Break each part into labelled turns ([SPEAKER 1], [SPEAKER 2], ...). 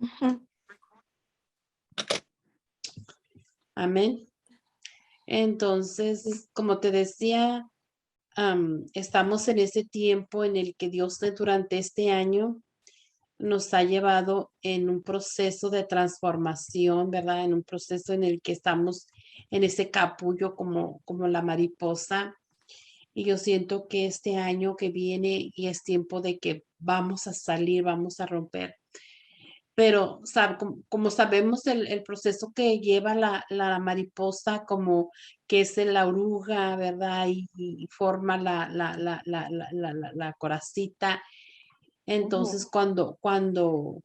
[SPEAKER 1] Ujú.
[SPEAKER 2] Amén.
[SPEAKER 1] Sí.
[SPEAKER 2] Entonces, como te decía, estamos en ese tiempo en el que Dios durante este año nos ha llevado en un proceso de transformación, ¿verdad? En un proceso en el que estamos en ese capullo como la mariposa. Y yo siento que este año que viene y es tiempo de que vamos a salir, vamos a romper. Pero como sabemos el proceso que lleva la mariposa, como que es la oruga, ¿verdad? Y forma la coracita. Entonces,
[SPEAKER 1] Ujú.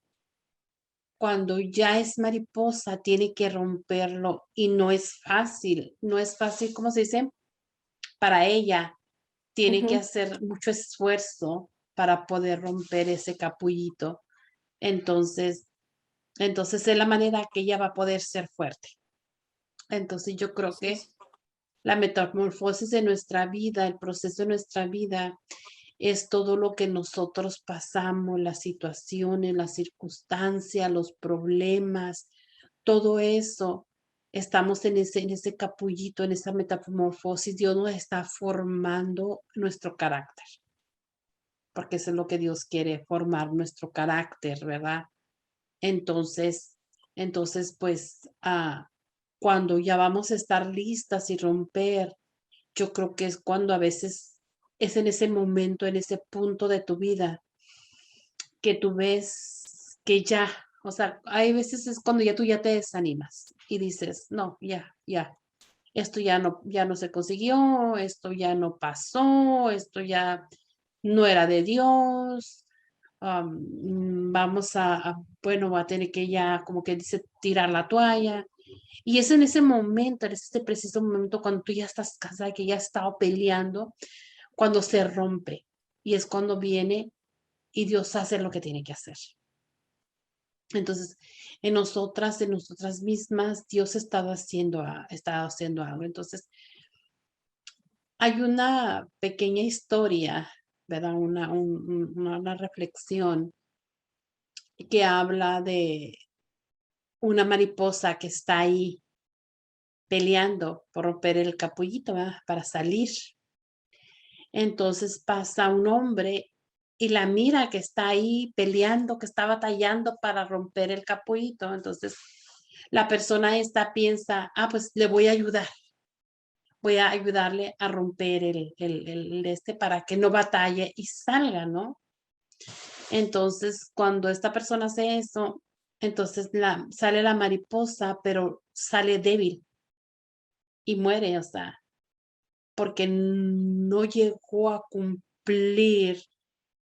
[SPEAKER 2] cuando ya es mariposa, tiene que romperlo y no es fácil, no es fácil, ¿cómo se dice? Para ella, tiene que
[SPEAKER 1] Ujú.
[SPEAKER 2] hacer mucho esfuerzo para poder romper ese capullito. Entonces entonces es la manera que ella va a poder ser fuerte. Entonces, yo creo
[SPEAKER 1] Sí,
[SPEAKER 2] que
[SPEAKER 1] sí.
[SPEAKER 2] la metamorfosis de nuestra vida, el proceso de nuestra vida, es todo lo que nosotros pasamos, las situaciones, las circunstancias, los problemas, todo eso. Estamos en ese capullito, en esa metamorfosis. Dios nos está formando nuestro carácter, porque eso es lo que Dios quiere, formar nuestro carácter, ¿verdad? Entonces pues, cuando ya vamos a estar listas y romper, yo creo que es cuando a veces es en ese momento, en ese punto de tu vida que tú ves que ya, o sea, hay veces es cuando ya tú ya te desanimas y dices: "No, ya, esto ya no se consiguió, esto ya no pasó, esto ya no era de Dios, vamos bueno, va a tener que ya, como que dice, tirar la toalla". Y es en ese momento, en ese preciso momento, cuando tú ya estás casada, que ya has estado peleando, cuando se rompe. Y es cuando viene y Dios hace lo que tiene que hacer. Entonces, en nosotras mismas, Dios ha estado haciendo algo. Entonces, hay una pequeña historia, ¿verdad? Una reflexión que habla de una mariposa que está ahí peleando por romper el capullito, ¿verdad? Para salir. Entonces pasa un hombre y la mira que está ahí peleando, que está batallando para romper el capullito. Entonces la persona esta piensa: pues le voy a ayudarle a romper el para que no batalle y salga, ¿no? Entonces, cuando esta persona hace eso, entonces sale la mariposa, pero sale débil y muere, o sea, porque no llegó a cumplir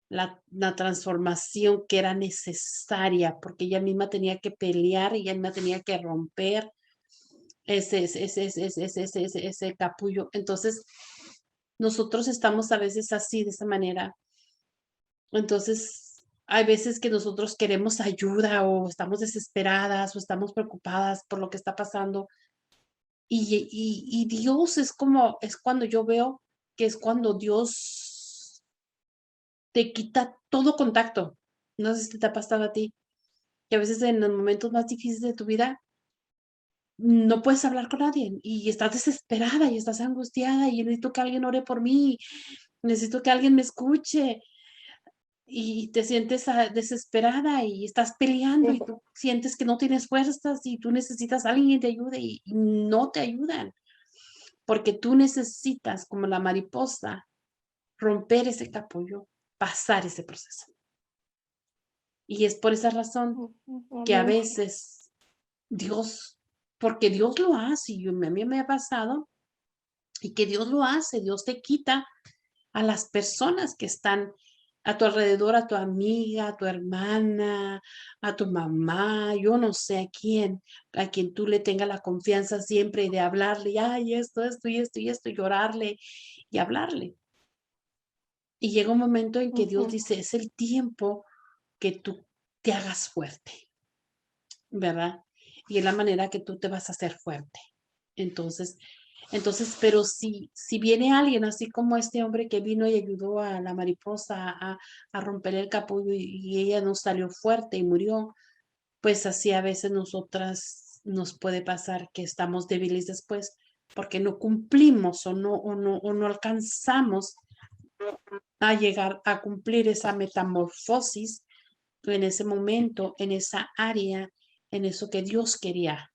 [SPEAKER 2] la transformación que era necesaria, porque ella misma tenía que pelear, ella misma tenía que romper ese capullo. Entonces, nosotros estamos a veces así, de esa manera. Entonces, hay veces que nosotros queremos ayuda o estamos desesperadas o estamos preocupadas por lo que está pasando. Y Dios es cuando yo veo que es cuando Dios te quita todo contacto. No sé si te ha pasado a ti, que a veces en los momentos más difíciles de tu vida no puedes hablar con nadie y estás desesperada y estás angustiada y necesito que alguien ore por mí, necesito que alguien me escuche. Y te sientes, desesperada y estás peleando y
[SPEAKER 1] Sí.
[SPEAKER 2] tú sientes que no tienes fuerzas y tú necesitas a alguien que te ayude y no te ayudan, porque tú necesitas, como la mariposa, romper ese capullo, pasar ese proceso. Y es por esa razón
[SPEAKER 1] Ujú.
[SPEAKER 2] que a
[SPEAKER 1] Amén.
[SPEAKER 2] veces Dios, porque Dios lo hace, y a mí me ha pasado, y que Dios lo hace, Dios te quita a las personas que están a tu alrededor, a tu amiga, a tu hermana, a tu mamá, yo no sé a quien tú le tengas la confianza siempre de hablarle, ay, esto y esto y esto, y llorarle y hablarle. Y llega un momento en que Dios
[SPEAKER 1] Ujú.
[SPEAKER 2] dice, es el tiempo que tú te hagas fuerte, ¿verdad? Y es la manera que tú te vas a hacer fuerte. Entonces, pero si viene alguien así como este hombre que vino y ayudó a la mariposa a romper el capullo y ella no salió fuerte y murió, pues así a veces nosotras nos puede pasar que estamos débiles después porque no cumplimos o no alcanzamos a llegar a cumplir esa metamorfosis en ese momento, en esa área, en eso que Dios quería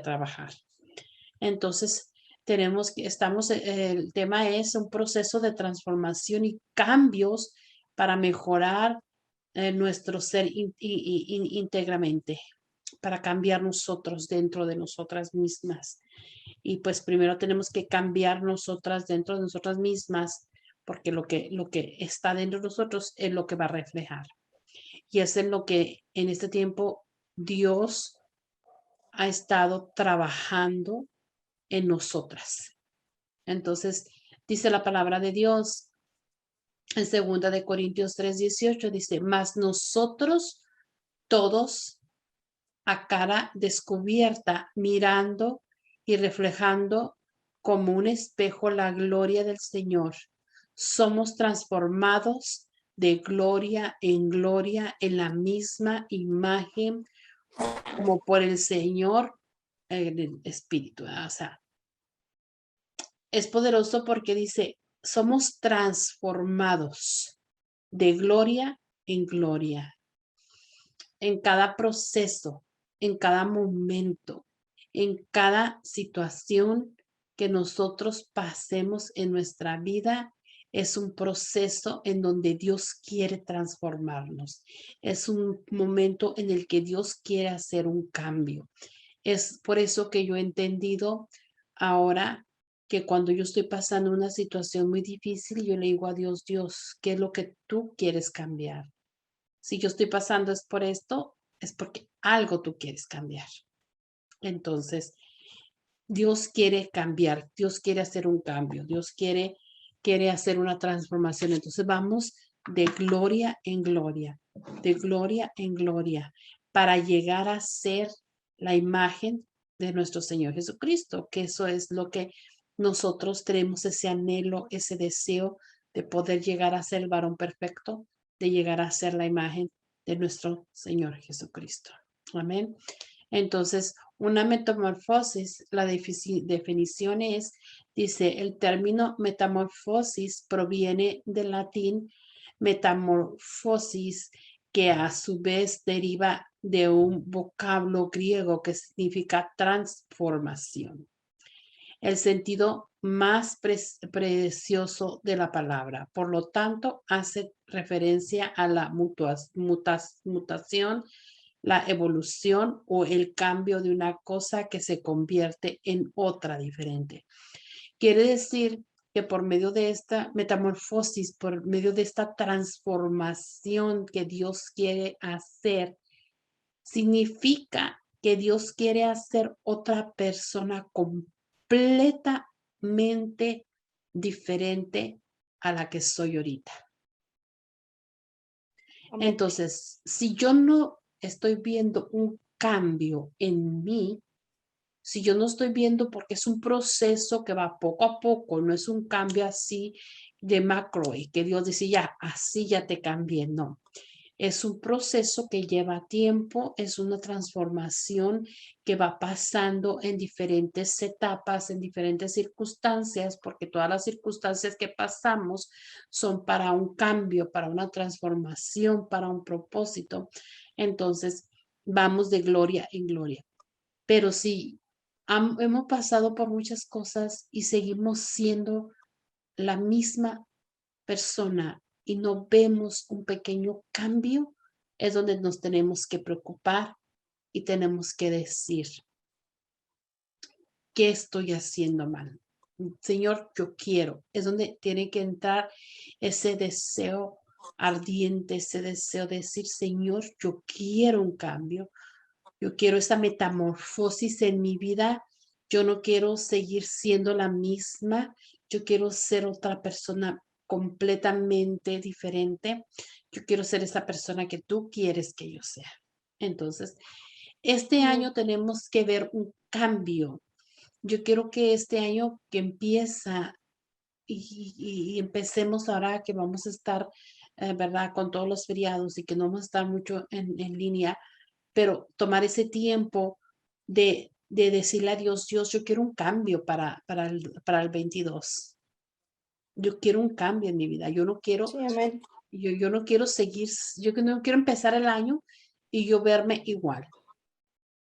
[SPEAKER 2] trabajar. Entonces, el tema es un proceso de transformación y cambios para mejorar nuestro ser íntegramente, para cambiar nosotros dentro de nosotras mismas. Y pues primero tenemos que cambiar nosotras dentro de nosotras mismas, porque lo que está dentro de nosotros es lo que va a reflejar. Y es en lo que en este tiempo Dios ha estado trabajando en nosotras. Entonces, dice la palabra de Dios en 2 Corintios 3:18, dice, mas nosotros todos a cara descubierta, mirando y reflejando como un espejo la gloria del Señor, somos transformados de gloria en la misma imagen como por el Señor el Espíritu. O sea, es poderoso porque dice, somos transformados de gloria en gloria, en cada proceso, en cada momento, en cada situación que nosotros pasemos en nuestra vida. Es un proceso en donde Dios quiere transformarnos. Es un momento en el que Dios quiere hacer un cambio. Es por eso que yo he entendido ahora que cuando yo estoy pasando una situación muy difícil, yo le digo a Dios, Dios, ¿qué es lo que tú quieres cambiar? Si yo estoy pasando es por esto, es porque algo tú quieres cambiar. Entonces, Dios quiere cambiar, Dios quiere hacer un cambio, Dios quiere hacer una transformación. Entonces vamos de gloria en gloria, de gloria en gloria, para llegar a ser la imagen de nuestro Señor Jesucristo, que eso es lo que nosotros tenemos, ese anhelo, ese deseo de poder llegar a ser el varón perfecto, de llegar a ser la imagen de nuestro Señor Jesucristo. Amén. Entonces, una metamorfosis, la definición es, dice, el término metamorfosis proviene del latín metamorfosis, que a su vez deriva de un vocablo griego que significa transformación. El sentido más precioso de la palabra. Por lo tanto, hace referencia a la mutación, la evolución o el cambio de una cosa que se convierte en otra diferente. Quiere decir que por medio de esta metamorfosis, por medio de esta transformación que Dios quiere hacer, significa que Dios quiere hacer otra persona completamente diferente a la que soy ahorita.
[SPEAKER 1] Amén.
[SPEAKER 2] Entonces, si yo no estoy viendo un cambio en mí, si yo no estoy viendo, porque es un proceso que va poco a poco, no es un cambio así de macro y que Dios dice, ya, así ya te cambié, no. Es un proceso que lleva tiempo, es una transformación que va pasando en diferentes etapas, en diferentes circunstancias, porque todas las circunstancias que pasamos son para un cambio, para una transformación, para un propósito. Entonces, vamos de gloria en gloria. Pero si hemos pasado por muchas cosas y seguimos siendo la misma persona y no vemos un pequeño cambio, es donde nos tenemos que preocupar y tenemos que decir, ¿qué estoy haciendo mal? Señor, yo quiero. Es donde tiene que entrar ese deseo ardiente, ese deseo de decir, Señor, yo quiero un cambio. Yo quiero esta metamorfosis en mi vida. Yo no quiero seguir siendo la misma. Yo quiero ser otra persona completamente diferente. Yo quiero ser esa persona que tú quieres que yo sea. Entonces, este año tenemos que ver un cambio. Yo quiero que este año que empieza y empecemos ahora que vamos a estar, ¿verdad? Con todos los feriados y que no vamos a estar mucho en línea, pero tomar ese tiempo de decirle a Dios, Dios, yo quiero un cambio para el 22. Yo quiero un cambio en mi vida. Yo no quiero,
[SPEAKER 1] Sí, amén.
[SPEAKER 2] yo no quiero seguir, yo no quiero empezar el año y yo verme igual.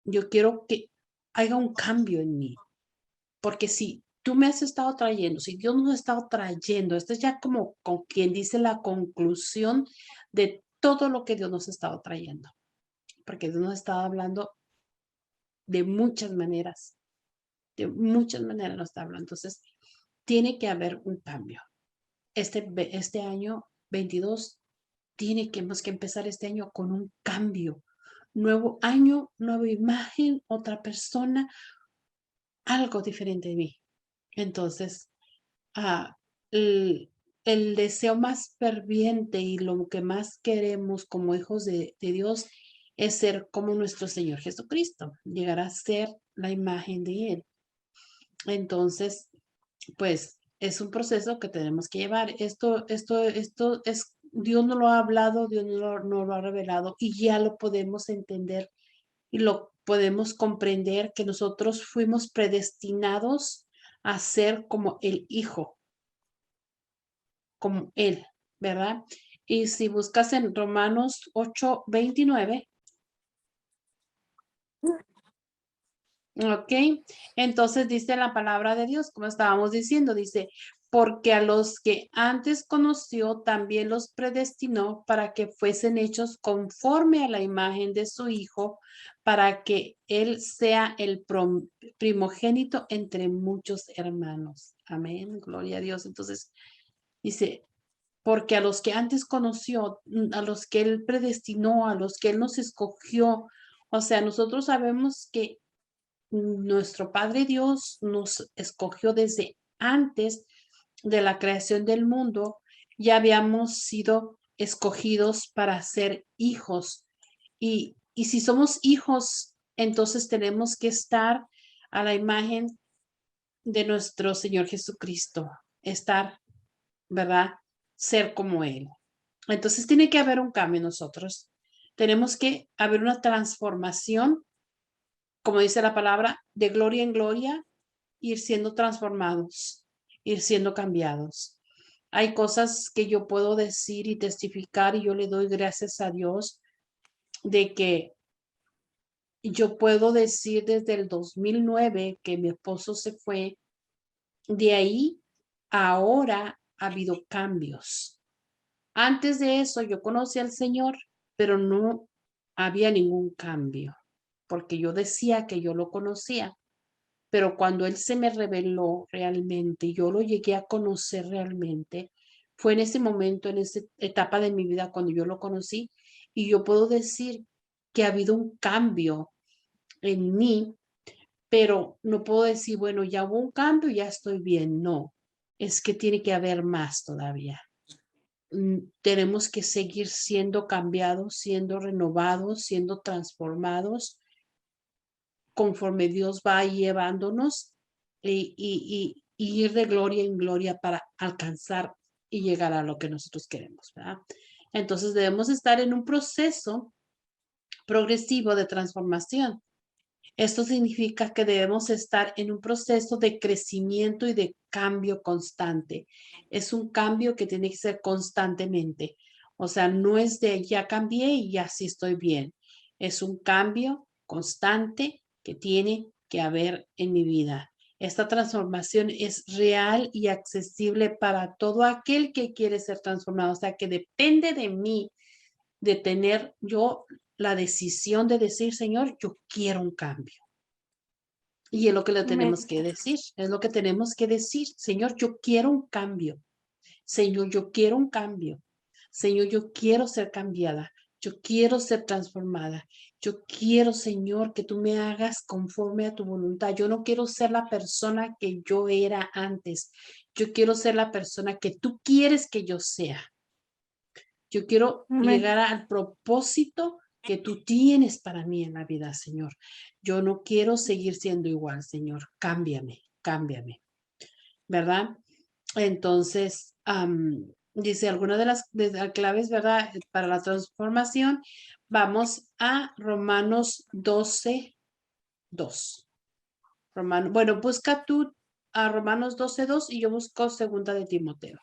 [SPEAKER 2] Yo quiero que haya un cambio en mí. Porque si tú me has estado trayendo, si Dios nos ha estado trayendo, esto es ya como con quien dice la conclusión de todo lo que Dios nos ha estado trayendo. Porque Dios nos ha estado hablando de muchas maneras. De muchas maneras nos está hablando. Entonces, tiene que haber un cambio. Este año 22 tenemos que empezar este año con un cambio. Nuevo año, nueva imagen, otra persona, algo diferente de mí. Entonces, ah, el deseo más ferviente y lo que más queremos como hijos de Dios es ser como nuestro Señor Jesucristo, llegar a ser la imagen de Él. Entonces, pues es un proceso que tenemos que llevar. Esto es, Dios no lo ha hablado, Dios no lo ha revelado y ya lo podemos entender y lo podemos comprender que nosotros fuimos predestinados a ser como el Hijo, como Él, ¿verdad? Y si buscas en Romanos 8:29, ¿ok? Entonces dice la palabra de Dios, como estábamos diciendo, dice, porque a los que antes conoció también los predestinó para que fuesen hechos conforme a la imagen de su Hijo, para que Él sea el primogénito entre muchos hermanos. Amén, gloria a Dios. Entonces dice, porque a los que antes conoció, a los que Él predestinó, a los que Él nos escogió, o sea, nosotros sabemos que nuestro Padre Dios nos escogió desde antes de la creación del mundo, ya habíamos sido escogidos para ser hijos. Y si somos hijos, entonces tenemos que estar a la imagen de nuestro Señor Jesucristo, estar, ¿verdad? Ser como Él. Entonces tiene que haber un cambio en nosotros. Tenemos que haber una transformación, como dice la palabra, de gloria en gloria, ir siendo transformados, ir siendo cambiados. Hay cosas que yo puedo decir y testificar y yo le doy gracias a Dios de que yo puedo decir desde el 2009 que mi esposo se fue, de ahí a ahora ha habido cambios. Antes de eso yo conocí al Señor, pero no había ningún cambio, porque yo decía que yo lo conocía, pero cuando Él se me reveló realmente, yo lo llegué a conocer realmente, fue en ese momento, en esa etapa de mi vida cuando yo lo conocí, y yo puedo decir que ha habido un cambio en mí, pero no puedo decir, bueno, ya hubo un cambio, ya estoy bien. No, es que tiene que haber más todavía. Tenemos que seguir siendo cambiados, siendo renovados, siendo transformados conforme Dios va llevándonos y ir de gloria en gloria para alcanzar y llegar a lo que nosotros queremos, ¿verdad? Entonces debemos estar en un proceso progresivo de transformación. Esto significa que debemos estar en un proceso de crecimiento y de cambio constante. Es un cambio que tiene que ser constantemente. O sea, no es de ya cambié y ya sí estoy bien. Es un cambio constante que tiene que haber en mi vida. Esta transformación es real y accesible para todo aquel que quiere ser transformado. O sea, que depende de mí de tener yo la decisión de decir, Señor, yo quiero un cambio. Y es lo que le
[SPEAKER 1] Amén.
[SPEAKER 2] tenemos que decir, es lo que tenemos que decir, Señor, yo quiero un cambio, Señor, yo quiero un cambio, Señor, yo quiero ser cambiada, yo quiero ser transformada, yo quiero, Señor, que tú me hagas conforme a tu voluntad, yo no quiero ser la persona que yo era antes, yo quiero ser la persona que tú quieres que yo sea. Yo quiero
[SPEAKER 1] Amén.
[SPEAKER 2] llegar al propósito que tú tienes para mí en la vida, Señor. Yo no quiero seguir siendo igual, Señor. Cámbiame, cámbiame, ¿verdad? Entonces, dice alguna de las claves, ¿verdad? Para la transformación, Vamos a Romanos 12, 2. Bueno, busca tú a Romanos 12, 2 y yo busco segunda de Timoteo.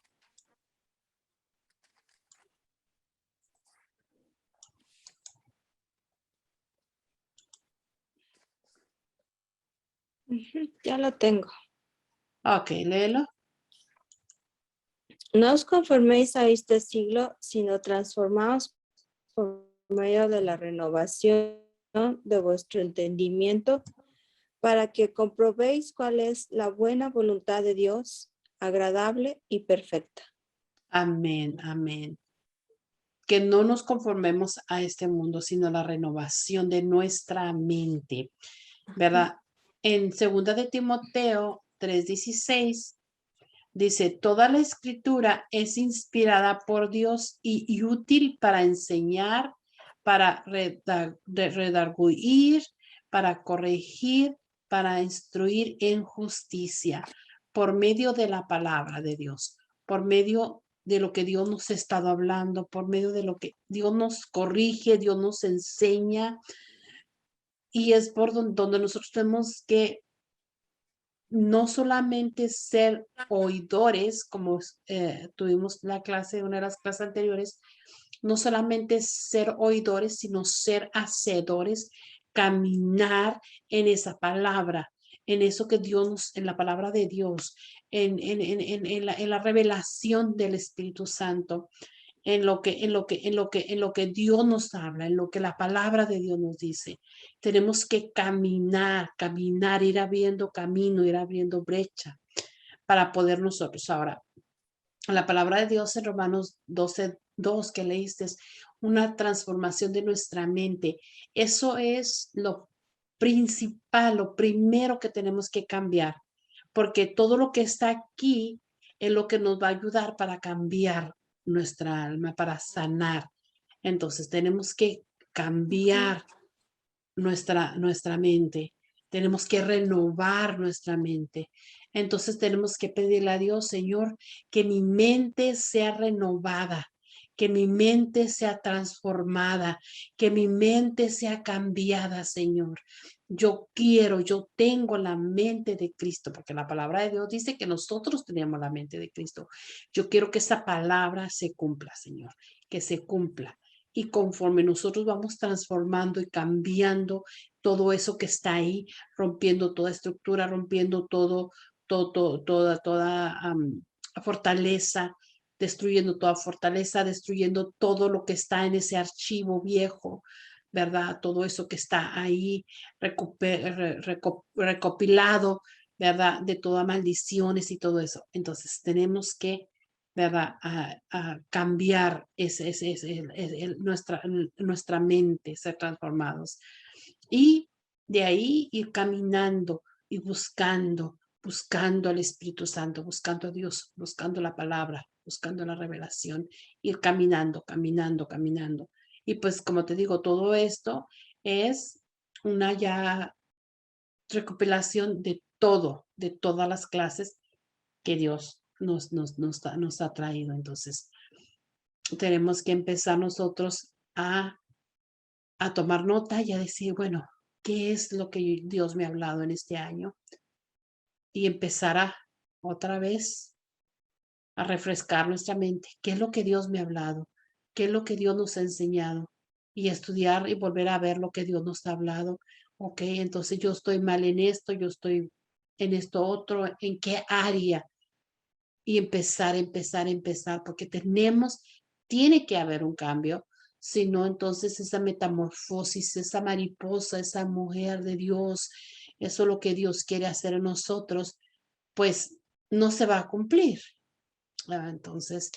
[SPEAKER 1] Ya lo tengo.
[SPEAKER 2] Ok, léelo.
[SPEAKER 1] No os conforméis a este siglo, sino transformaos por medio de la renovación de vuestro entendimiento, para que comprobéis cuál es la buena voluntad de Dios, agradable y perfecta.
[SPEAKER 2] Amén, amén. Que no nos conformemos a este mundo, sino la renovación de nuestra mente, ¿verdad? En segunda de Timoteo 3:16 dice, toda la escritura es inspirada por Dios y útil para enseñar, para redarguir, para corregir, para instruir en justicia, por medio de la palabra de Dios, por medio de lo que Dios nos ha estado hablando, por medio de lo que Dios nos corrige, Dios nos enseña, y es por donde nosotros tenemos que no solamente ser oidores, como tuvimos la clase, una de las clases anteriores, no solamente ser oidores, sino ser hacedores, caminar en esa palabra, en eso que Dios nos, en la palabra de Dios, en la revelación del Espíritu Santo, en lo que Dios nos habla, en lo que la palabra de Dios nos dice. Tenemos que caminar, ir abriendo camino, ir abriendo brecha para poder nosotros. Ahora, la palabra de Dios en Romanos 12:2 que leíste es una transformación de nuestra mente. Eso es lo principal, lo primero que tenemos que cambiar, porque todo lo que está aquí es lo que nos va a ayudar para cambiar nuestra alma, para sanar. Entonces tenemos que cambiar nuestra mente. Tenemos que renovar nuestra mente. Entonces tenemos que pedirle a Dios, Señor, que mi mente sea renovada, que mi mente sea transformada, que mi mente sea cambiada, Señor. Yo tengo la mente de Cristo, porque la palabra de Dios dice que nosotros tenemos la mente de Cristo. Yo quiero que esa palabra se cumpla, Señor, que se cumpla. Y conforme nosotros vamos transformando y cambiando todo eso que está ahí, rompiendo toda estructura, rompiendo toda fortaleza, destruyendo todo lo que está en ese archivo viejo, ¿verdad? Todo eso que está ahí recopilado, ¿verdad? De todas maldiciones y todo eso. Entonces tenemos que, ¿verdad? A cambiar nuestra mente, ser transformados. Y de ahí ir caminando y buscando al Espíritu Santo, buscando a Dios, buscando la palabra, buscando la revelación, ir caminando, caminando, caminando. Y pues como te digo, todo esto es una ya recopilación de todo, de todas las clases que Dios nos ha traído. Entonces, tenemos que empezar nosotros a tomar nota y a decir, bueno, ¿qué es lo que Dios me ha hablado en este año? Y empezar otra vez a refrescar nuestra mente. ¿Qué es lo que Dios me ha hablado? ¿Qué es lo que Dios nos ha enseñado? Y estudiar y volver a ver lo que Dios nos ha hablado. Ok, entonces yo estoy mal en esto, yo estoy en esto otro, ¿en qué área? Y empezar, porque tiene que haber un cambio, si no, entonces esa metamorfosis, esa mariposa, esa mujer de Dios, eso es lo que Dios quiere hacer en nosotros, pues no se va a cumplir. Entonces,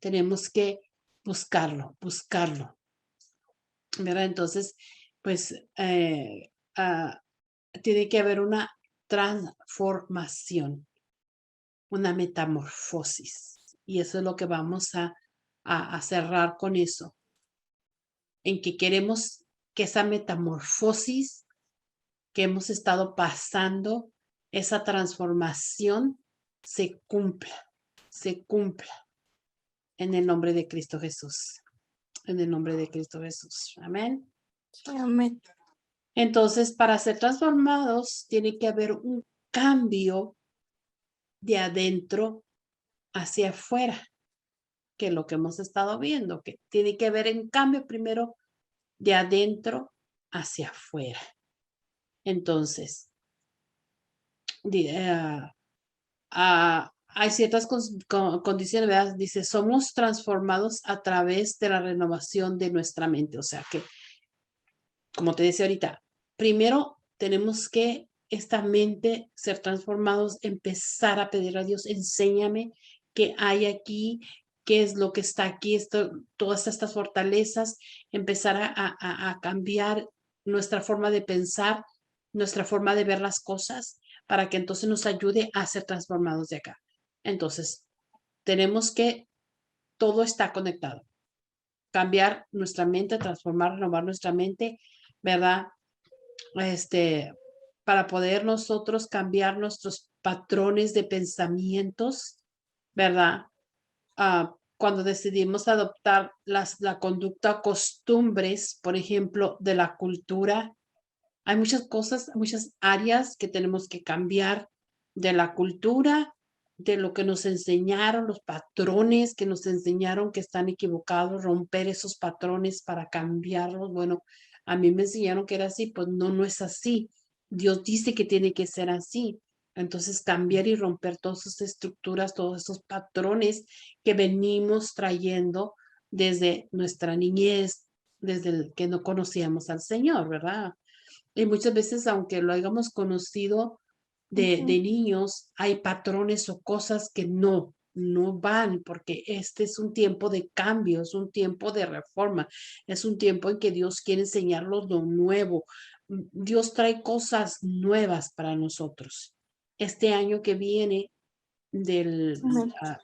[SPEAKER 2] tenemos que buscarlo, ¿verdad? Entonces, pues tiene que haber una transformación, una metamorfosis. Y eso es lo que vamos a cerrar con eso, en que queremos que esa metamorfosis que hemos estado pasando, esa transformación se cumpla en el nombre de Cristo Jesús. En el nombre de Cristo Jesús. Amén.
[SPEAKER 1] Amén.
[SPEAKER 2] Entonces, para ser transformados, tiene que haber un cambio de adentro hacia afuera, que es lo que hemos estado viendo, que tiene que haber un cambio primero de adentro hacia afuera. Entonces, hay ciertas condiciones, ¿verdad? Dice, somos transformados a través de la renovación de nuestra mente. O sea que, como te decía ahorita, primero tenemos que esta mente ser transformados, empezar a pedir a Dios, enséñame qué hay aquí, qué es lo que está aquí, todas estas fortalezas, empezar a cambiar nuestra forma de pensar, nuestra forma de ver las cosas, para que entonces nos ayude a ser transformados de acá. Entonces, tenemos que, todo está conectado. Cambiar nuestra mente, transformar, renovar nuestra mente, ¿verdad? Para poder nosotros cambiar nuestros patrones de pensamientos, ¿verdad? Cuando decidimos adoptar la conducta, costumbres, por ejemplo, de la cultura, hay muchas cosas, muchas áreas que tenemos que cambiar de la cultura, de lo que nos enseñaron, los patrones que nos enseñaron que están equivocados, romper esos patrones para cambiarlos. Bueno, a mí me enseñaron que era así, pues no, no es así. Dios dice que tiene que ser así. Entonces, cambiar y romper todas esas estructuras, todos esos patrones que venimos trayendo desde nuestra niñez, desde el que no conocíamos al Señor, ¿verdad? Y muchas veces, aunque lo hayamos conocido de niños, hay patrones o cosas que no van, porque este es un tiempo de cambio, es un tiempo de reforma, es un tiempo en que Dios quiere enseñarnos lo nuevo. Dios trae cosas nuevas para nosotros. Este año que viene, del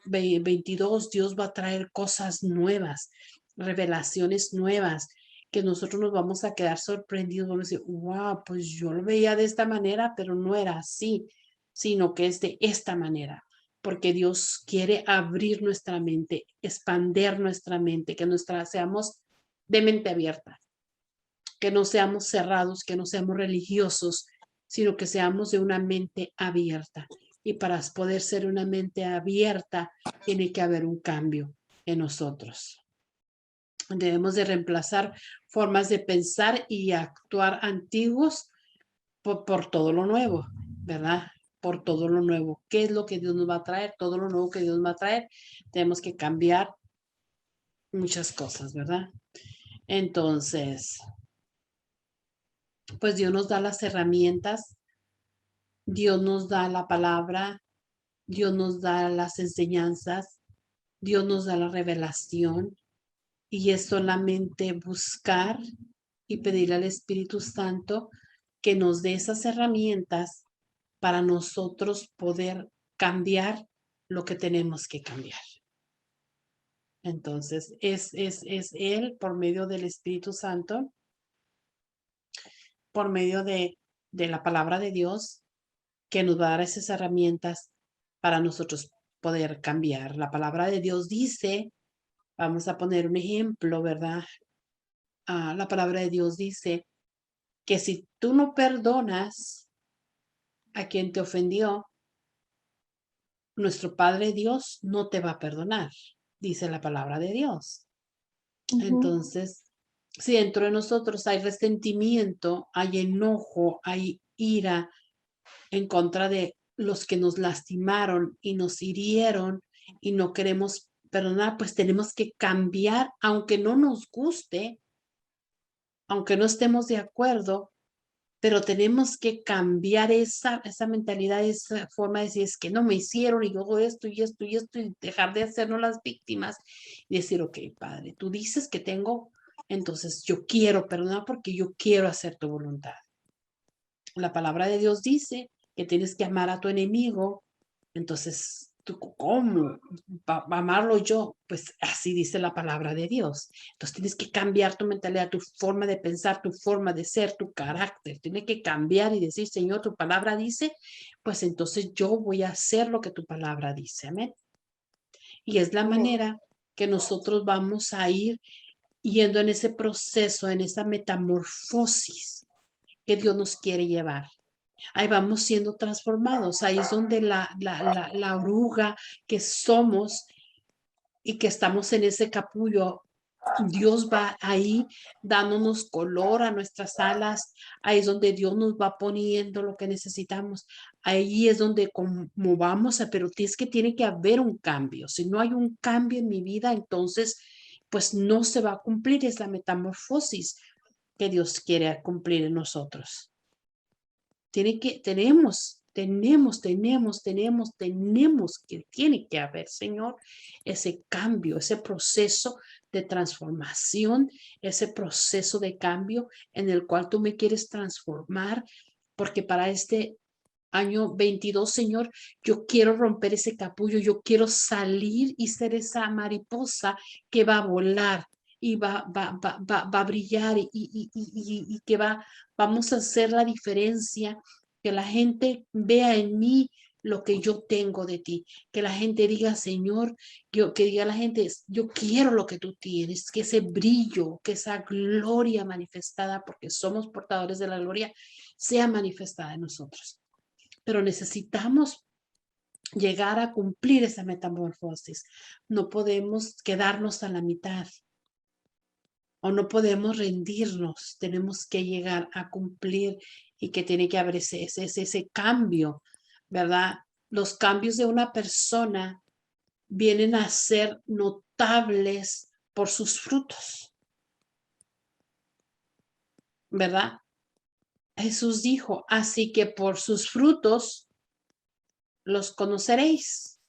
[SPEAKER 2] 22, Dios va a traer cosas nuevas, revelaciones nuevas, que nosotros nos vamos a quedar sorprendidos, vamos a decir, wow, pues yo lo veía de esta manera, pero no era así, sino que es de esta manera, porque Dios quiere abrir nuestra mente, expander nuestra mente, que seamos de mente abierta, que no seamos cerrados, que no seamos religiosos, sino que seamos de una mente abierta. Y para poder ser una mente abierta, tiene que haber un cambio en nosotros. Debemos de reemplazar formas de pensar y actuar antiguos por todo lo nuevo, ¿verdad? Por todo lo nuevo. ¿Qué es lo que Dios nos va a traer? Todo lo nuevo que Dios va a traer. Tenemos que cambiar muchas cosas, ¿verdad? Entonces, pues Dios nos da las herramientas, Dios nos da la palabra, Dios nos da las enseñanzas, Dios nos da la revelación, y es solamente buscar y pedir al Espíritu Santo que nos dé esas herramientas para nosotros poder cambiar lo que tenemos que cambiar. Entonces, es Él por medio del Espíritu Santo, por medio de la palabra de Dios, que nos va a dar esas herramientas para nosotros poder cambiar. La palabra de Dios dice, vamos a poner un ejemplo, ¿verdad? La palabra de Dios dice que si tú no perdonas a quien te ofendió, nuestro Padre Dios no te va a perdonar, dice la palabra de Dios. Entonces, si dentro de nosotros hay resentimiento, hay enojo, hay ira en contra de los que nos lastimaron y nos hirieron y no queremos perdonar, pues tenemos que cambiar, aunque no nos guste, aunque no estemos de acuerdo, pero tenemos que cambiar esa mentalidad, esa forma de decir, es que no me hicieron y yo hago esto y esto y esto, y dejar de hacernos las víctimas y decir, ok, Padre, tú dices que tengo, entonces yo quiero perdonar porque yo quiero hacer tu voluntad. La palabra de Dios dice que tienes que amar a tu enemigo, entonces, ¿tú cómo? Amarlo yo, pues así dice la palabra de Dios. Entonces tienes que cambiar tu mentalidad, tu forma de pensar, tu forma de ser, tu carácter. Tienes que cambiar y decir, Señor, tu palabra dice, pues entonces yo voy a hacer lo que tu palabra dice. Amén. Y es la manera que nosotros vamos a ir yendo en ese proceso, en esa metamorfosis que Dios nos quiere llevar. Ahí vamos siendo transformados. Ahí es donde la oruga que somos y que estamos en ese capullo, Dios va ahí dándonos color a nuestras alas. Ahí es donde Dios nos va poniendo lo que necesitamos. Ahí es donde como vamos a, pero tiene que haber un cambio. Si no hay un cambio en mi vida, entonces pues no se va a cumplir esa metamorfosis que Dios quiere cumplir en nosotros. Tiene que tiene que haber, Señor, ese cambio, ese proceso de transformación, ese proceso de cambio en el cual tú me quieres transformar, porque para este año 22, Señor, yo quiero romper ese capullo, yo quiero salir y ser esa mariposa que va a volar y va a brillar y que vamos a hacer la diferencia, que la gente vea en mí lo que yo tengo de ti, que la gente diga, Señor, que diga la gente, yo quiero lo que tú tienes, que ese brillo, que esa gloria manifestada, porque somos portadores de la gloria, sea manifestada en nosotros. Pero necesitamos llegar a cumplir esa metamorfosis. No podemos quedarnos a la mitad o no podemos rendirnos. Tenemos que llegar a cumplir y que tiene que haber ese cambio, ¿verdad? Los cambios de una persona vienen a ser notables por sus frutos, ¿verdad? Jesús dijo, así que por sus frutos los conoceréis.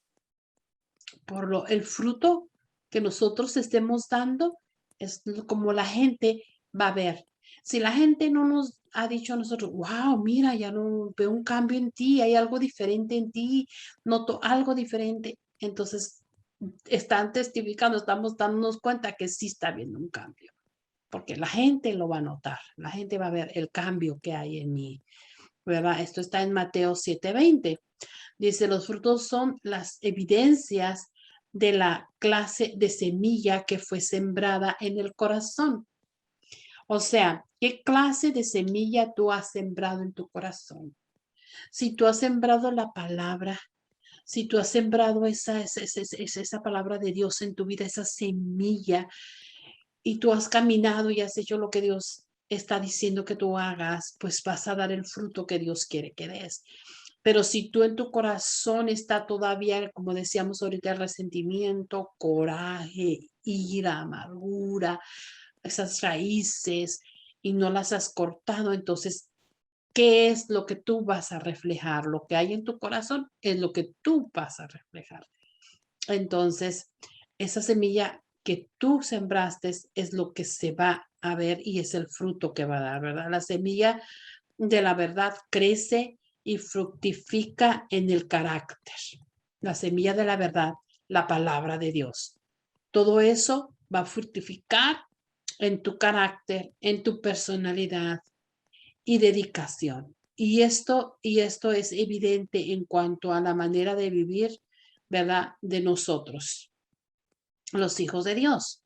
[SPEAKER 2] El fruto que nosotros estemos dando es como la gente va a ver. Si la gente no nos ha dicho a nosotros, wow, mira, ya no veo un cambio en ti, hay algo diferente en ti, noto algo diferente, entonces están testificando, estamos dándonos cuenta que sí está habiendo un cambio, porque la gente lo va a notar, la gente va a ver el cambio que hay en mí, ¿verdad? Esto está en Mateo 7:20. Dice, los frutos son las evidencias de la clase de semilla que fue sembrada en el corazón. O sea, ¿qué clase de semilla tú has sembrado en tu corazón? Si tú has sembrado la palabra, si tú has sembrado esa palabra de Dios en tu vida, esa semilla, y tú has caminado y has hecho lo que Dios está diciendo que tú hagas, pues vas a dar el fruto que Dios quiere que des. Pero si tú en tu corazón está todavía, como decíamos ahorita, el resentimiento, coraje, ira, amargura, esas raíces y no las has cortado, entonces, ¿qué es lo que tú vas a reflejar? Lo que hay en tu corazón es lo que tú vas a reflejar. Entonces, esa semilla que tú sembraste es lo que se va a ver y es el fruto que va a dar, ¿verdad? La semilla de la verdad crece y fructifica en el carácter. La semilla de la verdad, la palabra de Dios. Todo eso va a fructificar en tu carácter, en tu personalidad y dedicación. Y esto es evidente en cuanto a la manera de vivir, ¿verdad? De nosotros, los hijos de Dios.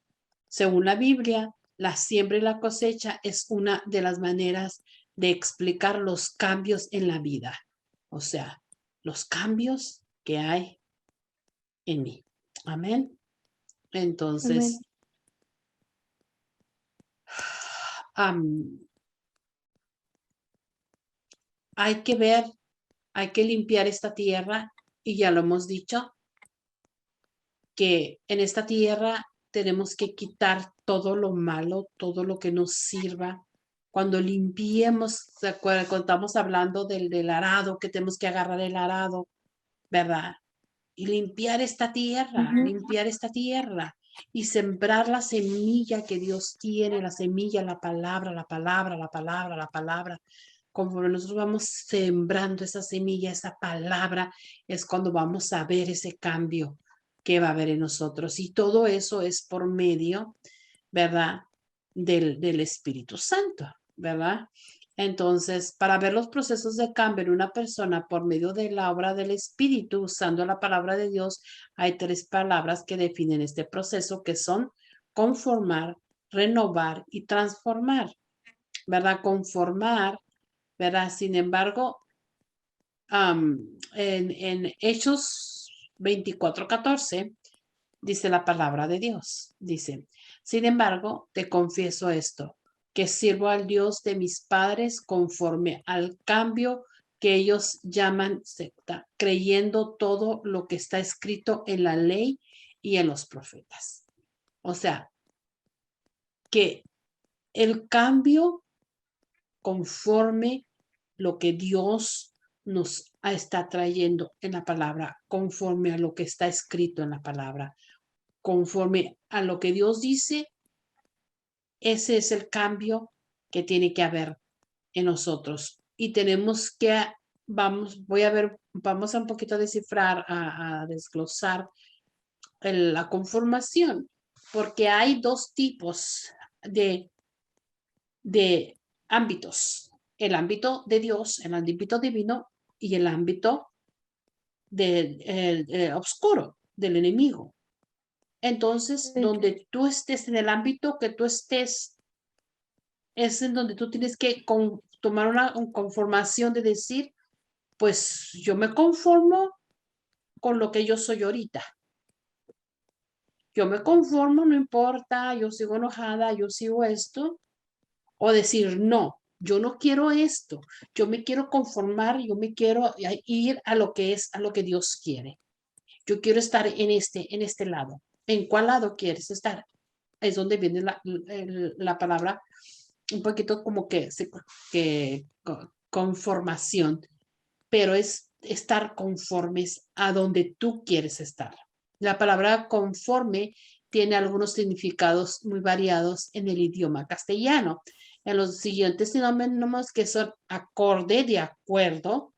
[SPEAKER 2] Según la Biblia, la siembra y la cosecha es una de las maneras de explicar los cambios en la vida. O sea, los cambios que hay en mí. Amén. Entonces,
[SPEAKER 1] Amén.
[SPEAKER 2] hay que ver, hay que limpiar esta tierra y ya lo hemos dicho, que en esta tierra tenemos que quitar todo lo malo, todo lo que nos sirva. Cuando limpiemos, ¿se acuerdan? Cuando estamos hablando del arado, que tenemos que agarrar el arado, ¿verdad? Y limpiar esta tierra y sembrar la semilla que Dios tiene, la semilla, la palabra, la palabra, la palabra, la palabra. Conforme nosotros vamos sembrando esa semilla, esa palabra, es cuando vamos a ver ese cambio que va a haber en nosotros. Y todo eso es por medio, ¿verdad? Del Espíritu Santo, ¿verdad? Entonces, para ver los procesos de cambio en una persona por medio de la obra del Espíritu, usando la palabra de Dios, hay 3 palabras que definen este proceso, que son conformar, renovar y transformar, ¿verdad? Conformar, ¿verdad? Sin embargo, en Hechos 24:14 dice la palabra de Dios. Dice, sin embargo, te confieso esto, que sirvo al Dios de mis padres conforme al cambio que ellos llaman secta, creyendo todo lo que está escrito en la ley y en los profetas. O sea, que el cambio conforme lo que Dios nos está trayendo en la palabra, conforme a lo que está escrito en la palabra, conforme a lo que Dios dice, ese es el cambio que tiene que haber en nosotros. Y tenemos que, vamos a un poquito a descifrar, a desglosar la conformación, porque hay dos tipos de ámbitos, el ámbito de Dios, el ámbito divino y el ámbito oscuro del enemigo. Entonces, donde tú estés, en el ámbito que tú estés, es en donde tú tienes que tomar una conformación de decir, pues yo me conformo con lo que yo soy ahorita. Yo me conformo, no importa, yo sigo enojada, yo sigo esto. O decir, no, yo no quiero esto, yo me quiero conformar, yo me quiero ir a lo que es, a lo que Dios quiere. Yo quiero estar en este lado. ¿En cuál lado quieres estar? Es donde viene la palabra, un poquito como que conformación, pero es estar conformes a donde tú quieres estar. La palabra conforme tiene algunos significados muy variados en el idioma castellano. En los siguientes sinónimos que son acorde, de acuerdo,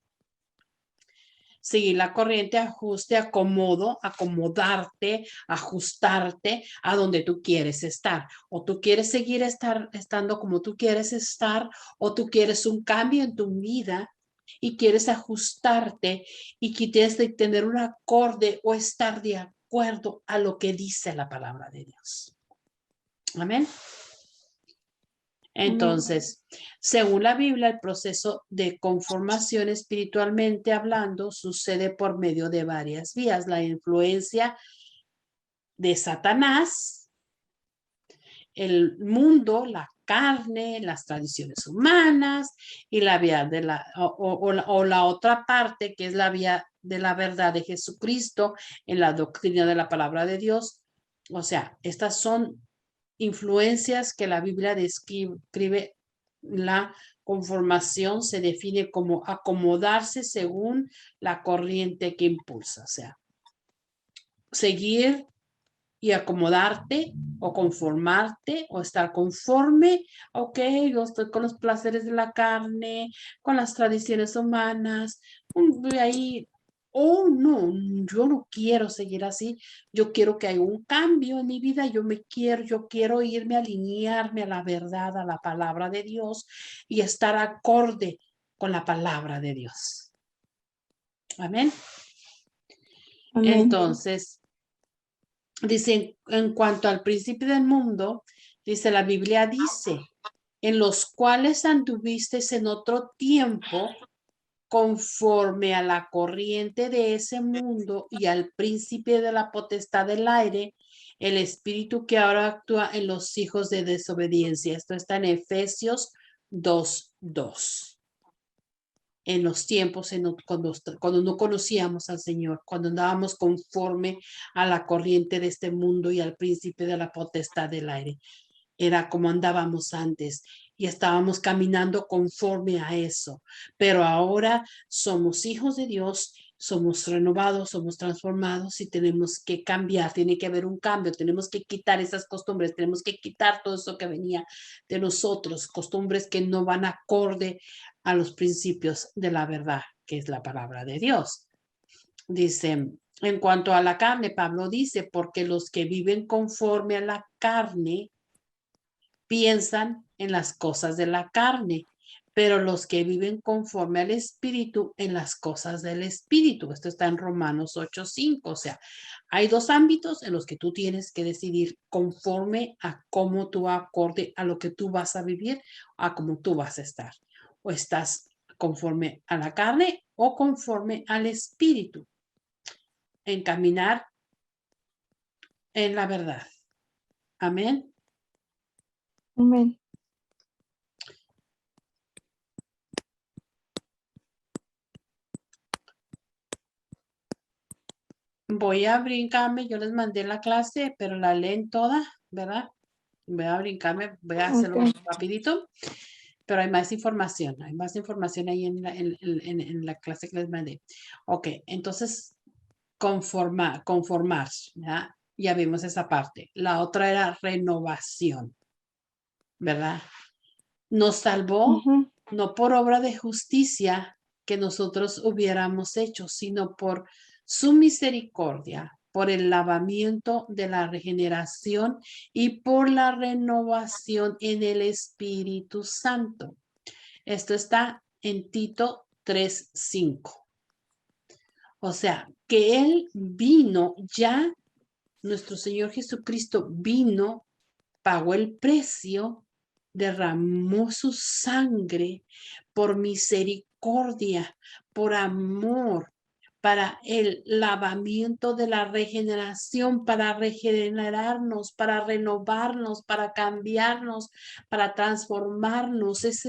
[SPEAKER 2] seguir la corriente, ajuste, acomodo, acomodarte, ajustarte a donde tú quieres estar. O tú quieres seguir estando como tú quieres estar, o tú quieres un cambio en tu vida y quieres ajustarte y quieres tener un acorde o estar de acuerdo a lo que dice la palabra de Dios. Amén. Entonces, según la Biblia, el proceso de conformación espiritualmente hablando sucede por medio de varias vías. La influencia de Satanás, el mundo, la carne, las tradiciones humanas y la vía de la otra parte que es la vía de la verdad de Jesucristo en la doctrina de la palabra de Dios. O sea, estas son influencias que la Biblia describe. La conformación se define como acomodarse según la corriente que impulsa, o sea, seguir y acomodarte o conformarte o estar conforme. Ok, yo estoy con los placeres de la carne, con las tradiciones humanas, ahí. Oh, no, yo no quiero seguir así. Yo quiero que haya un cambio en mi vida. Yo quiero irme a alinearme a la verdad, a la palabra de Dios y estar acorde con la palabra de Dios. Amén.
[SPEAKER 1] Amén.
[SPEAKER 2] Entonces, dice, en cuanto al principio del mundo, dice, la Biblia dice, en los cuales anduvisteis en otro tiempo, conforme a la corriente de ese mundo y al príncipe de la potestad del aire, el espíritu que ahora actúa en los hijos de desobediencia. Esto está en Efesios 2:2. En los tiempos cuando no conocíamos al Señor, cuando andábamos conforme a la corriente de este mundo y al príncipe de la potestad del aire. Era como andábamos antes y estábamos caminando conforme a eso. Pero ahora somos hijos de Dios, somos renovados, somos transformados y tenemos que cambiar, tiene que haber un cambio, tenemos que quitar esas costumbres, tenemos que quitar todo eso que venía de nosotros, costumbres que no van acorde a los principios de la verdad, que es la palabra de Dios. Dice, en cuanto a la carne, Pablo dice, porque los que viven conforme a la carne piensan en las cosas de la carne, pero los que viven conforme al Espíritu en las cosas del Espíritu. Esto está en Romanos 8:5. O sea, hay dos ámbitos en los que tú tienes que decidir conforme a cómo tú acorde a lo que tú vas a vivir, a cómo tú vas a estar. O estás conforme a la carne o conforme al Espíritu. En caminar en la verdad. Amén.
[SPEAKER 1] Amén.
[SPEAKER 2] Voy a brincarme, yo les mandé la clase, pero la leen toda, ¿verdad? Voy a brincarme, voy a hacerlo
[SPEAKER 1] Ok.
[SPEAKER 2] rapidito, pero hay más información ahí en la clase que les mandé. Ok, entonces, conformar, ¿ya? Ya vimos esa parte. La otra era renovación, ¿verdad? Nos salvó
[SPEAKER 1] Ujú.
[SPEAKER 2] no por obra de justicia que nosotros hubiéramos hecho, sino por su misericordia, por el lavamiento de la regeneración y por la renovación en el Espíritu Santo. Esto está en Tito 3:5. O sea, que Él vino ya, nuestro Señor Jesucristo vino, pagó el precio, derramó su sangre por misericordia, por amor, para el lavamiento de la regeneración, para regenerarnos, para renovarnos, para cambiarnos, para transformarnos. Esa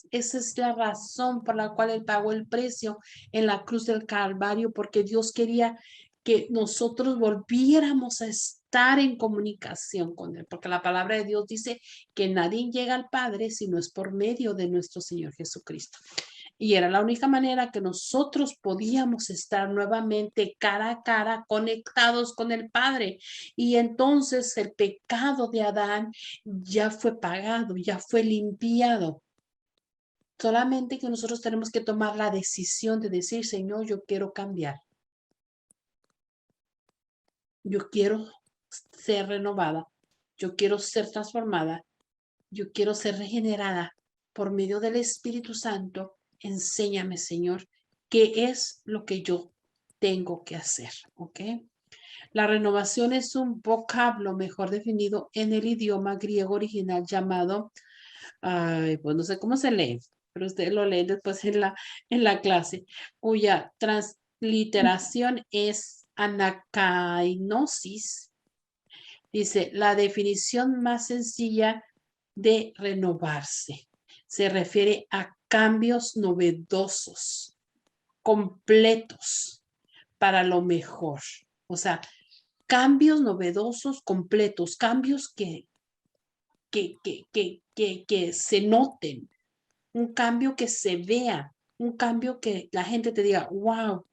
[SPEAKER 2] es la razón por la cual Él pagó el precio en la cruz del Calvario, porque Dios quería que nosotros volviéramos a estar en comunicación con Él, porque la palabra de Dios dice que nadie llega al Padre si no es por medio de nuestro Señor Jesucristo. Y era la única manera que nosotros podíamos estar nuevamente cara a cara conectados con el Padre. Y entonces el pecado de Adán ya fue pagado, ya fue limpiado. Solamente que nosotros tenemos que tomar la decisión de decir, Señor, yo quiero cambiar. Yo quiero ser renovada. Yo quiero ser transformada. Yo quiero ser regenerada por medio del Espíritu Santo. Enséñame, Señor, qué es lo que yo tengo que hacer, ¿ok? La renovación es un vocablo mejor definido en el idioma griego original llamado, pues no sé cómo se lee, pero ustedes lo leen después en la clase, cuya transliteración es anakainosis. Dice, la definición más sencilla de renovarse se refiere a cambios novedosos, completos para lo mejor. O sea, cambios novedosos, completos, cambios que se noten, un cambio que se vea, un cambio que la gente te diga, wow,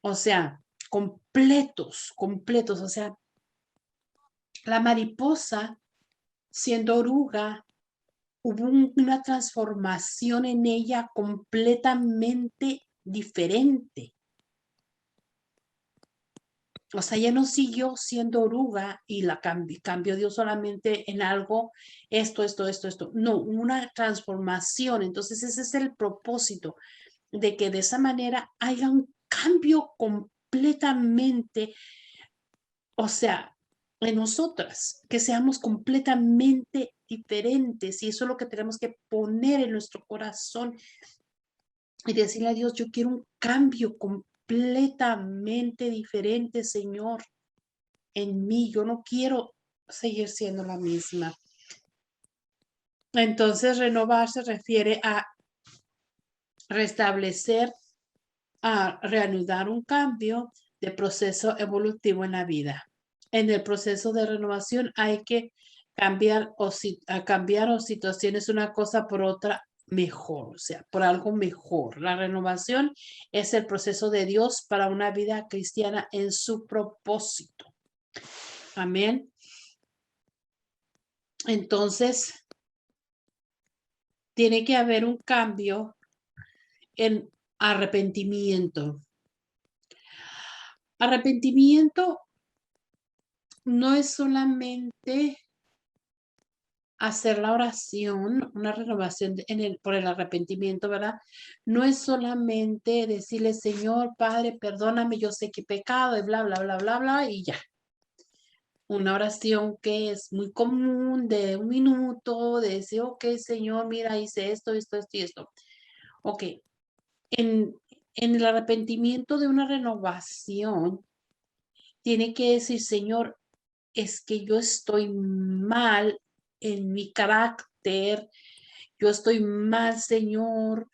[SPEAKER 2] o sea, completos, completos, o sea, la mariposa siendo oruga, hubo una transformación en ella completamente diferente. O sea, ella no siguió siendo oruga y la cambió Dios solamente en algo, esto. No, una transformación. Entonces, ese es el propósito, de que de esa manera haya un cambio completamente, o sea, en nosotras, que seamos completamente diferentes. Y eso es lo que tenemos que poner en nuestro corazón y decirle a Dios, yo quiero un cambio completamente diferente, Señor, en mí. Yo no quiero seguir siendo la misma. Entonces, renovar se refiere a restablecer, a reanudar un cambio de proceso evolutivo en la vida. En el proceso de renovación hay que cambiar o situaciones una cosa por otra mejor, o sea, por algo mejor. La renovación es el proceso de Dios para una vida cristiana en su propósito. Amén. Entonces, tiene que haber un cambio en arrepentimiento. Arrepentimiento no es solamente hacer la oración, una renovación por el arrepentimiento, ¿verdad? No es solamente decirle, Señor, Padre, perdóname, yo sé que he pecado, y bla, bla, bla, bla, bla, y ya. Una oración que es muy común de 1 minuto, de decir, ok, Señor, mira, hice esto, esto, esto y esto. Ok, en el arrepentimiento de una renovación, tiene que decir, Señor, es que yo estoy mal en mi carácter, yo estoy mal, Señor,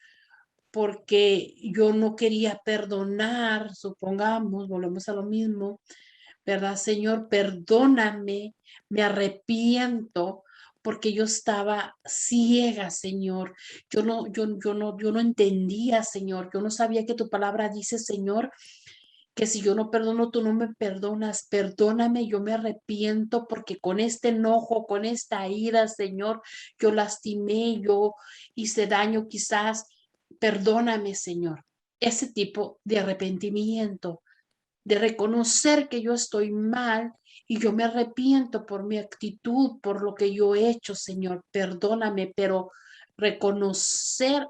[SPEAKER 2] porque yo no quería perdonar, supongamos, volvemos a lo mismo, ¿verdad? Señor, perdóname, me arrepiento porque yo estaba ciega, Señor. Yo no entendía, Señor. Yo no sabía que tu palabra dice, Señor, que si yo no perdono, tú no me perdonas. Perdóname, yo me arrepiento porque con este enojo, con esta ira, Señor, yo lastimé, yo hice daño quizás. Perdóname, Señor. Ese tipo de arrepentimiento, de reconocer que yo estoy mal y yo me arrepiento por mi actitud, por lo que yo he hecho, Señor. Perdóname, pero reconocer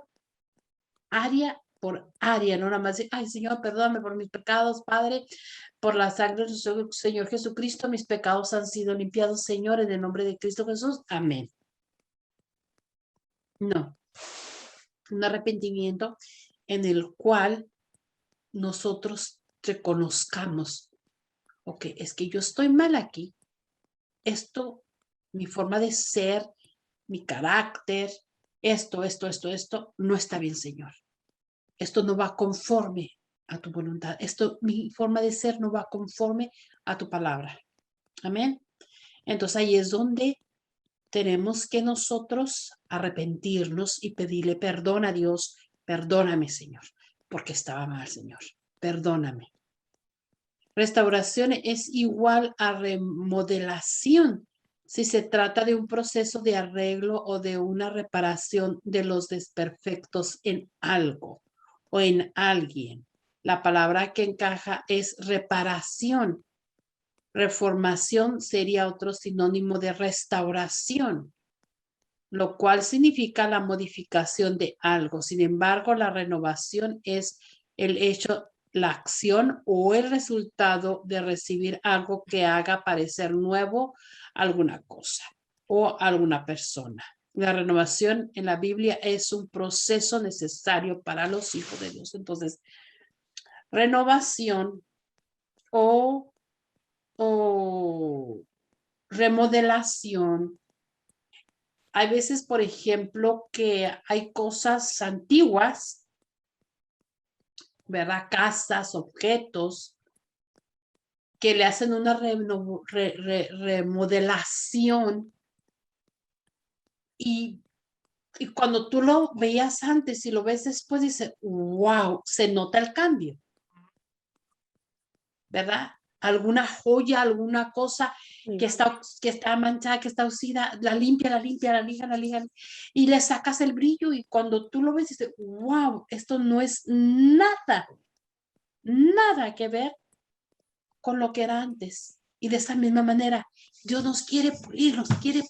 [SPEAKER 2] área por área, no nada más decir, ay, Señor, perdóname por mis pecados, Padre, por la sangre de Señor Jesucristo, mis pecados han sido limpiados, Señor, en el nombre de Cristo Jesús. Amén. No, un arrepentimiento en el cual nosotros reconozcamos, ok, es que yo estoy mal aquí. Esto, mi forma de ser, mi carácter, esto, no está bien, Señor. Esto no va conforme a tu voluntad. Esto, mi forma de ser no va conforme a tu palabra. Amén. Entonces ahí es donde tenemos que nosotros arrepentirnos y pedirle perdón a Dios. Perdóname, Señor, porque estaba mal, Señor. Perdóname. Restauración es igual a remodelación si se trata de un proceso de arreglo o de una reparación de los desperfectos en algo o en alguien. La palabra que encaja es reparación. Reformación sería otro sinónimo de restauración, lo cual significa la modificación de algo. Sin embargo, la renovación es el hecho, la acción o el resultado de recibir algo que haga parecer nuevo alguna cosa o alguna persona. La renovación en la Biblia es un proceso necesario para los hijos de Dios. Entonces, renovación o remodelación. Hay veces, por ejemplo, que hay cosas antiguas, ¿verdad? Casas, objetos, que le hacen una remodelación y cuando tú lo veías antes y lo ves después, dices, wow, se nota el cambio, ¿verdad? Alguna joya, alguna cosa que está manchada, que está oxida, la limpia, y le sacas el brillo y cuando tú lo ves dices, wow, esto no es nada que ver con lo que era antes. Y de esa misma manera, Dios nos quiere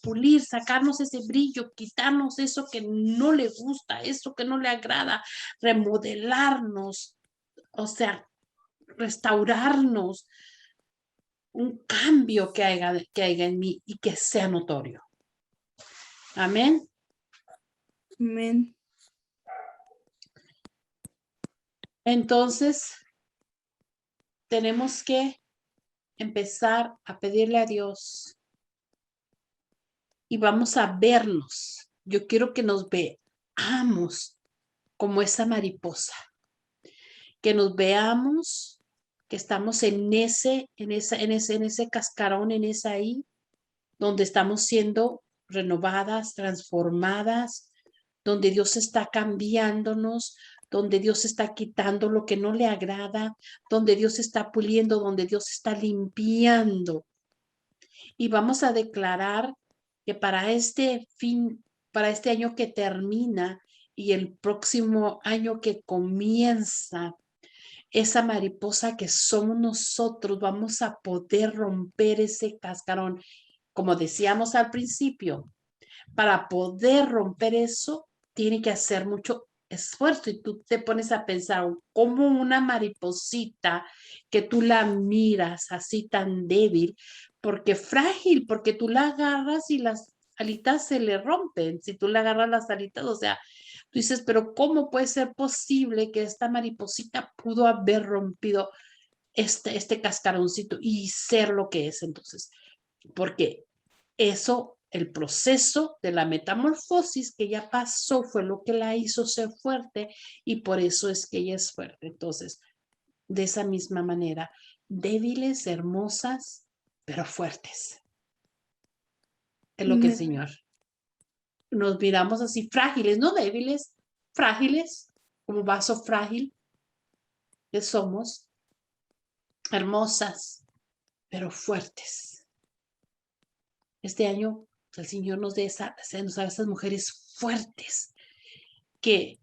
[SPEAKER 2] pulir, sacarnos ese brillo, quitarnos eso que no le gusta, eso que no le agrada, remodelarnos, o sea, restaurarnos, un cambio que haya en mí y que sea notorio. Amén.
[SPEAKER 1] Amén.
[SPEAKER 2] Entonces, tenemos que empezar a pedirle a Dios y vamos a vernos. Yo quiero que nos veamos como esa mariposa, que nos veamos que estamos en ese cascarón, en esa ahí, donde estamos siendo renovadas, transformadas, donde Dios está cambiándonos, donde Dios está quitando lo que no le agrada, donde Dios está puliendo, donde Dios está limpiando. Y vamos a declarar que para este año que termina y el próximo año que comienza, esa mariposa que somos nosotros, vamos a poder romper ese cascarón. Como decíamos al principio, Para poder romper eso, tiene que hacer mucho esfuerzo y tú te pones a pensar como una mariposita que tú la miras así tan débil, porque frágil, porque tú la agarras y las alitas se le rompen. Si tú le agarras las alitas, o sea, tú dices, pero ¿cómo puede ser posible que esta mariposita pudo haber rompido este cascaroncito y ser lo que es entonces? Porque eso, el proceso de la metamorfosis que ya pasó fue lo que la hizo ser fuerte y por eso es que ella es fuerte. Entonces, de esa misma manera, débiles, hermosas, pero fuertes. Es lo que el Señor. Nos miramos así frágiles, no débiles, frágiles, como vaso frágil que somos, hermosas, pero fuertes. Este año el Señor nos dé nos da esas mujeres fuertes que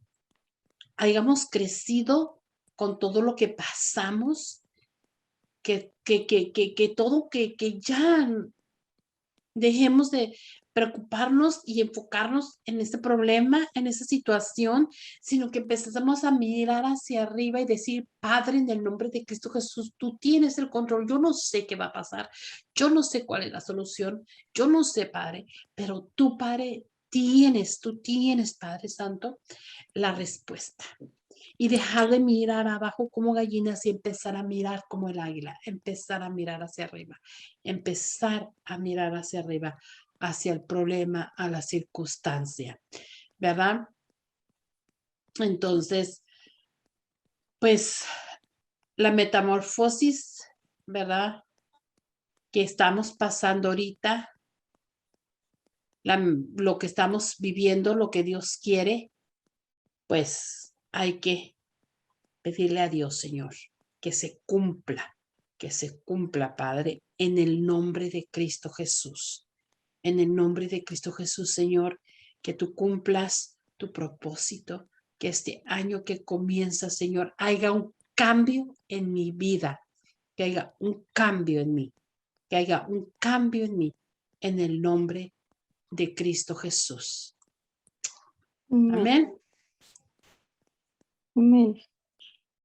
[SPEAKER 2] hayamos crecido con todo lo que pasamos, que todo, que ya dejemos de preocuparnos y enfocarnos en este problema, en esa situación, sino que empezamos a mirar hacia arriba y decir, Padre, en el nombre de Cristo Jesús, tú tienes el control. Yo no sé qué va a pasar, yo no sé cuál es la solución, yo no sé, Padre, pero tú, Padre, tú tienes, Padre Santo, la respuesta. Y dejar de mirar abajo como gallinas y empezar a mirar como el águila, empezar a mirar hacia arriba, empezar a mirar hacia arriba, hacia el problema, a la circunstancia, ¿verdad? Entonces, pues la metamorfosis, ¿verdad? Que estamos pasando ahorita, lo que estamos viviendo, lo que Dios quiere, pues hay que pedirle a Dios, Señor, que se cumpla, Padre, en el nombre de Cristo Jesús. En el nombre de Cristo Jesús, Señor, que tú cumplas tu propósito, que este año que comienza, Señor, haya un cambio en mi vida, que haya un cambio en mí, que haya un cambio en mí, en el nombre de Cristo Jesús.
[SPEAKER 1] Amén.
[SPEAKER 2] Amén.
[SPEAKER 1] Amén.